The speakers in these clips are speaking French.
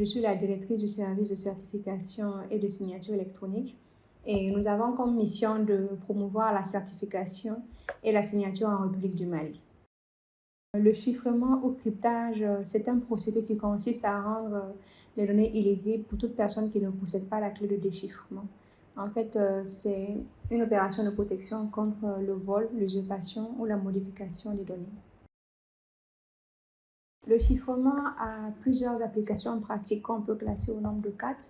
suis la directrice du service de certification et de signature électronique et nous avons comme mission de promouvoir la certification et la signature en République du Mali. Le chiffrement ou cryptage, c'est un procédé qui consiste à rendre les données illisibles pour toute personne qui ne possède pas la clé de déchiffrement. En fait, c'est une opération de protection contre le vol, l'usurpation ou la modification des données. Le chiffrement a plusieurs applications pratiques qu'on peut classer au nombre de 4.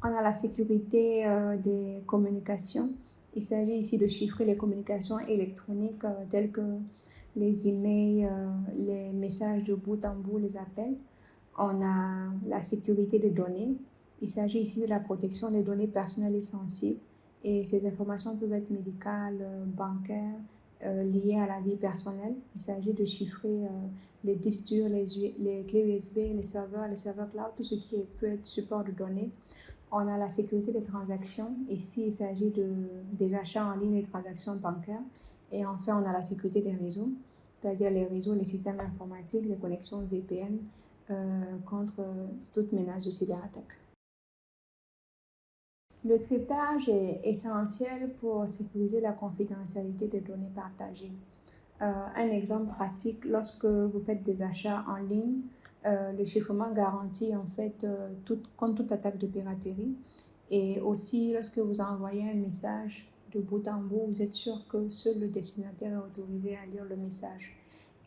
On a la sécurité des communications. Il s'agit ici de chiffrer les communications électroniques telles que les emails, les messages de bout en bout, les appels. On a la sécurité des données. Il s'agit ici de la protection des données personnelles et sensibles. Et ces informations peuvent être médicales, bancaires, liées à la vie personnelle. Il s'agit de chiffrer les disques durs, les clés USB, les serveurs cloud, tout ce qui peut être support de données. On a la sécurité des transactions. Ici, il s'agit des achats en ligne et des transactions bancaires. Et enfin, on a la sécurité des réseaux, c'est-à-dire les réseaux, les systèmes informatiques, les connexions VPN contre toute menace de cyberattaque. Le cryptage est essentiel pour sécuriser la confidentialité des données partagées. Un exemple pratique, lorsque vous faites des achats en ligne, le chiffrement garantit en fait contre toute attaque de piraterie. Et aussi, lorsque vous envoyez un message de bout en bout, vous êtes sûr que seul le destinataire est autorisé à lire le message.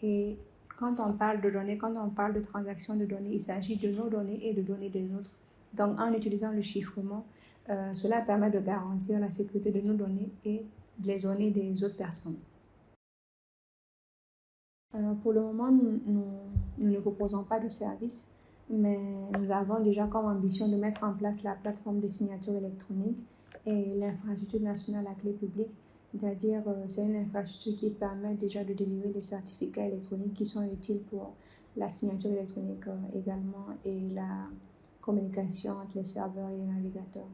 Et quand on parle de données, quand on parle de transactions de données, il s'agit de nos données et de données des autres. Donc, en utilisant le chiffrement, cela permet de garantir la sécurité de nos données et les données des autres personnes. Pour le moment, nous ne proposons pas de service, mais nous avons déjà comme ambition de mettre en place la plateforme de signature électronique et l'infrastructure nationale à clé publique, c'est-à-dire c'est une infrastructure qui permet déjà de délivrer des certificats électroniques qui sont utiles pour la signature électronique également et la communication entre les serveurs et les navigateurs.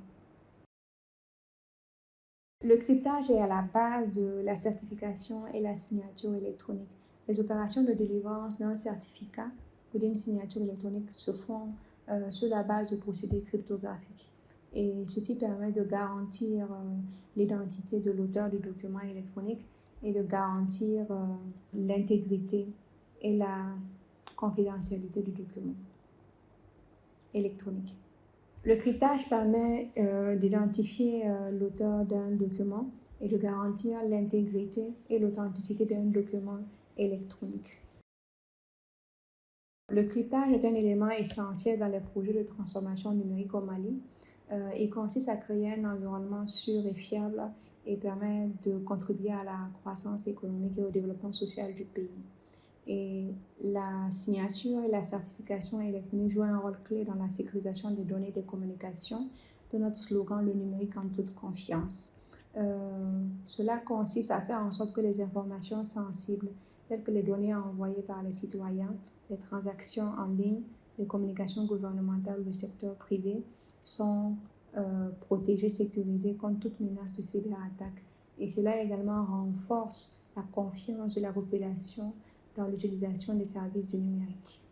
Le cryptage est à la base de la certification et la signature électronique. Les opérations de délivrance d'un certificat ou d'une signature électronique se font sur la base de procédés cryptographiques. Et ceci permet de garantir l'identité de l'auteur du document électronique et de garantir l'intégrité et la confidentialité du document électronique. Le cryptage permet d'identifier l'auteur d'un document et de garantir l'intégrité et l'authenticité d'un document électronique. Le cryptage est un élément essentiel dans les projets de transformation numérique au Mali. Il consiste à créer un environnement sûr et fiable et permet de contribuer à la croissance économique et au développement social du pays. Et la signature et la certification électronique jouent un rôle clé dans la sécurisation des données de communication de notre slogan « Le numérique en toute confiance ». Cela consiste à faire en sorte que les informations sensibles, telles que les données envoyées par les citoyens, les transactions en ligne, les communications gouvernementales ou le secteur privé, sont protégées, sécurisées contre toute menace de cyberattaque. Et cela également renforce la confiance de la population dans l'utilisation des services du numérique.